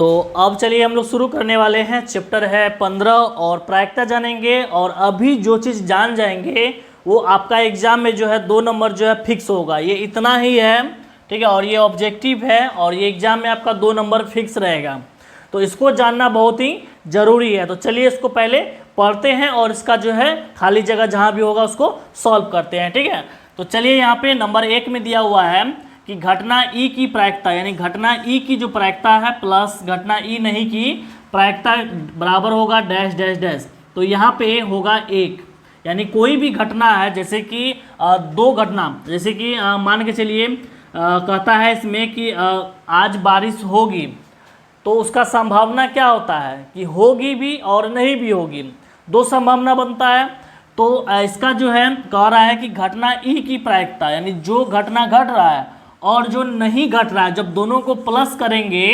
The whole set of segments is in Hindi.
तो अब चलिए हम लोग शुरू करने वाले हैं। चैप्टर है 15 और प्रायिकता जानेंगे। और अभी जो चीज़ जान जाएंगे वो आपका एग्जाम में जो है 2 नंबर जो है फिक्स होगा। ये इतना ही है, ठीक है। और ये ऑब्जेक्टिव है और ये एग्जाम में आपका 2 नंबर फिक्स रहेगा। तो इसको जानना बहुत ही ज़रूरी है। तो चलिए इसको पहले पढ़ते हैं और इसका जो है खाली जगह जहाँ भी होगा उसको सॉल्व करते हैं, ठीक है। तो चलिए यहाँ पे नंबर 1 में दिया हुआ है कि घटना ई की प्रायिकता, यानी घटना ई की जो प्रायिकता है प्लस घटना ई नहीं की प्रायिकता बराबर होगा डैश डैश डैश। तो यहाँ पे होगा 1, यानी कोई भी घटना है, जैसे कि 2 घटना, जैसे कि मान के चलिए कहता है इसमें कि आज बारिश होगी, तो उसका संभावना क्या होता है कि होगी भी और नहीं भी होगी, 2 संभावना बनता है। तो इसका जो है कह रहा है कि घटना ई की प्रायिकता, यानी जो घटना घट रहा है और जो नहीं घट रहा है, जब दोनों को प्लस करेंगे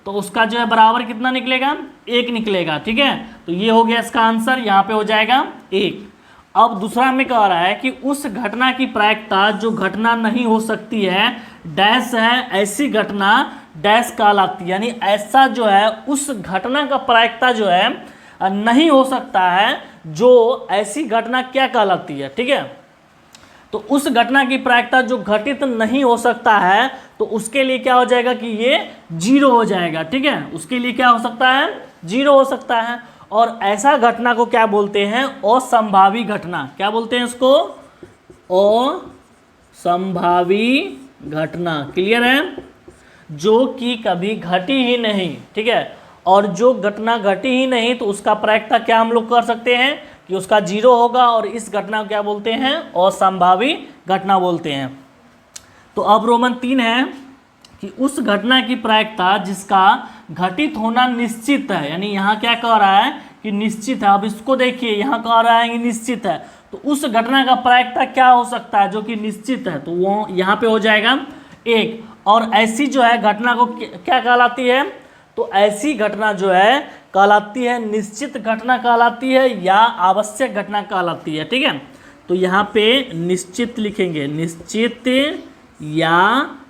तो उसका जो है बराबर कितना निकलेगा, 1 निकलेगा, ठीक है। तो ये हो गया इसका आंसर, यहाँ पे हो जाएगा 1। अब दूसरा में कह रहा है कि उस घटना की प्रायिकता जो घटना नहीं हो सकती है डैश है, ऐसी घटना डैश कहलाती है। यानी ऐसा जो है उस घटना का प्रायिकता जो है नहीं हो सकता है, जो ऐसी घटना क्या कहलाती है, ठीक है। तो उस घटना की प्रायिकता जो घटित नहीं हो सकता है तो उसके लिए क्या हो जाएगा कि ये 0 हो जाएगा, ठीक है। उसके लिए क्या हो सकता है, 0 हो सकता है। और ऐसा घटना को क्या बोलते हैं, असंभावी घटना। क्या बोलते हैं इसको, असंभावी घटना। क्लियर है, जो कि कभी घटी ही नहीं, ठीक है। और जो घटना घटी ही नहीं तो उसका प्रायिकता क्या हम लोग कर सकते हैं कि उसका 0 होगा। और इस घटना को क्या बोलते हैं, असंभावी घटना बोलते हैं। तो अब रोमन 3 है कि उस घटना की प्रायिकता जिसका घटित होना निश्चित है, यानी यहाँ क्या कह रहा है कि निश्चित है। अब इसको देखिए, यहाँ कह रहा है कि निश्चित है, तो उस घटना का प्रायिकता क्या हो सकता है जो कि निश्चित है, तो वो यहाँ पे हो जाएगा 1। और ऐसी जो है घटना को क्या कहलाती है, तो ऐसी घटना जो है कहलाती है निश्चित घटना कहलाती है या आवश्यक घटना कहलाती है, ठीक है। तो यहाँ पे निश्चित लिखेंगे,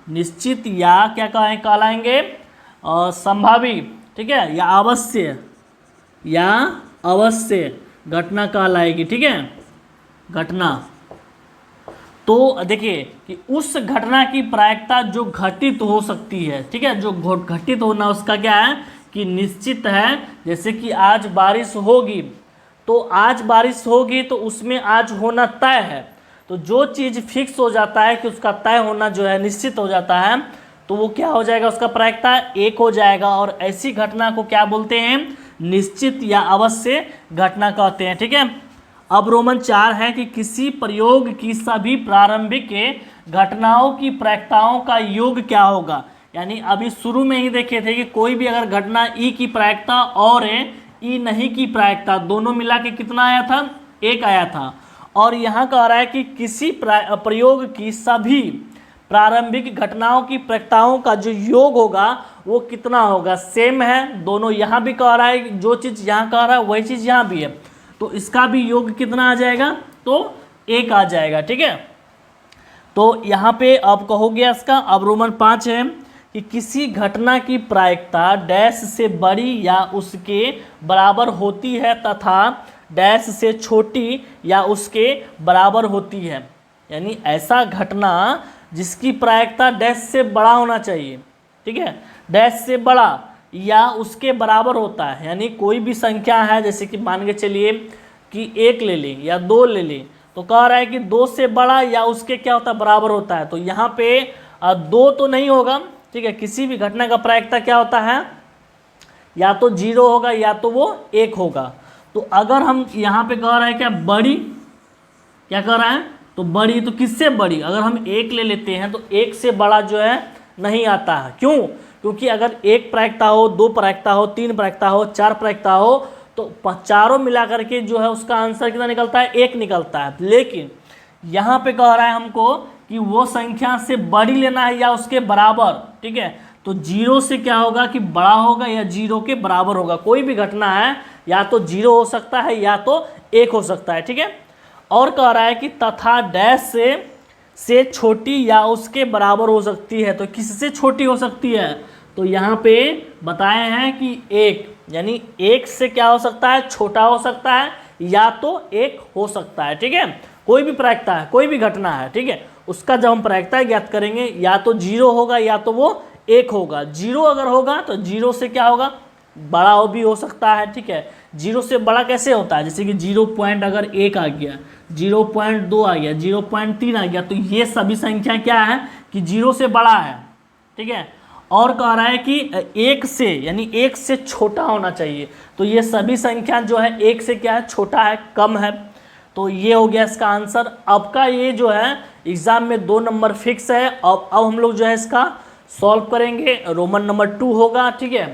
निश्चित या क्या कहलाएंगे, संभावी, ठीक है, या अवश्य घटना कहलाएगी, ठीक है, घटना। तो देखिए कि उस घटना की प्रायिकता जो घटित हो सकती है, ठीक है, जो घटित होना उसका क्या है कि निश्चित है। जैसे कि आज बारिश होगी, तो आज बारिश होगी तो उसमें आज होना तय है। तो जो चीज़ फिक्स हो जाता है कि उसका तय होना जो है निश्चित हो जाता है, तो वो क्या हो जाएगा, उसका प्रायिकता 1 हो जाएगा। और ऐसी घटना को क्या बोलते हैं, निश्चित या अवश्य घटना कहते हैं, ठीक है। अब रोमन 4 है कि किसी प्रयोग की सभी प्रारंभिक घटनाओं की प्रायिकताओं का योग क्या होगा। यानी अभी शुरू में ही देखे थे कि कोई भी अगर घटना ई की प्रायिकता और ई नहीं की प्रायिकता दोनों मिला के कितना आया था, 1 आया था। और यहाँ कह रहा है कि किसी प्रयोग की सभी प्रारंभिक घटनाओं की प्रायिकताओं का जो योग होगा वो कितना होगा, सेम है दोनों। यहाँ भी कह रहा है जो चीज़ यहाँ कह रहा है वही चीज़ यहाँ भी है, तो इसका भी योग कितना आ जाएगा, तो 1 आ जाएगा, ठीक है। तो यहाँ पे अब कहो गया इसका। अब रोमन 5 है कि किसी घटना की प्रायिकता डैश से बड़ी या उसके बराबर होती है तथा डैश से छोटी या उसके बराबर होती है। यानी ऐसा घटना जिसकी प्रायिकता डैश से बड़ा होना चाहिए, ठीक है, डैश से बड़ा या उसके बराबर होता है। यानी कोई भी संख्या है, जैसे कि मान के चलिए कि 1 ले लें या 2 ले लें, तो कह रहा है कि 2 से बड़ा या उसके क्या होता है, बराबर होता है। तो यहाँ पे 2 तो नहीं होगा, ठीक है। किसी भी घटना का प्रायिकता क्या होता है, या तो 0 होगा या तो वो 1 होगा। तो अगर हम यहाँ पे कह रहे हैं क्या बड़ी, क्या कह रहा है, तो बड़ी, तो किससे बड़ी, अगर हम 1 ले लेते हैं तो 1 से बड़ा जो है नहीं आता है। क्यों, क्योंकि अगर 1 प्रायिकता हो, 2 प्रायिकता हो, 3 प्रायिकता हो, 4 प्रायिकता हो, तो चारों मिला करके जो है उसका आंसर कितना निकलता है, 1 निकलता है। लेकिन यहाँ पे कह रहा है हमको कि वो संख्या से बड़ी लेना है या उसके बराबर, ठीक है। तो 0 से क्या होगा कि बड़ा होगा या 0 के बराबर होगा। कोई भी घटना है या तो 0 हो सकता है या तो 1 हो सकता है, ठीक है। और कह रहा है कि तथा डैश से छोटी या उसके बराबर हो सकती है। तो किससे छोटी हो सकती है, तो यहाँ पे बताए हैं कि एक, यानी एक से क्या हो सकता है, छोटा हो सकता है या तो एक हो सकता है, ठीक है। कोई भी प्रायिकता है, कोई भी घटना है, ठीक है, उसका जब हम प्रायिकता ज्ञात करेंगे या तो 0 होगा या तो वो 1 होगा। 0 अगर होगा तो 0 से क्या होगा, बड़ा हो भी हो सकता है, ठीक है। 0 से बड़ा कैसे होता है, जैसे कि 0 पॉइंट अगर 1 आ गया, 0.2 आ गया, 0.3 आ गया, तो ये सभी संख्या क्या है कि 0 से बड़ा है, ठीक है। और कह रहा है कि 1 से, यानी 1 से छोटा होना चाहिए, तो ये सभी संख्या जो है 1 से क्या है, छोटा है, कम है। तो ये हो गया इसका आंसर। अब का ये जो है एग्जाम में 2 नंबर फिक्स है। अब हम लोग जो है इसका सॉल्व करेंगे, रोमन नंबर 2 होगा, ठीक है।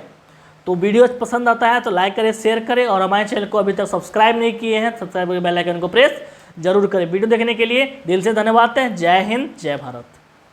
तो वीडियो पसंद आता है तो लाइक करें, शेयर करें, और हमारे चैनल को अभी तक सब्सक्राइब नहीं किए हैं, सब्सक्राइब करके बेल आइकन को प्रेस जरूर करें। वीडियो देखने के लिए दिल से धन्यवाद है। जय हिंद, जय भारत।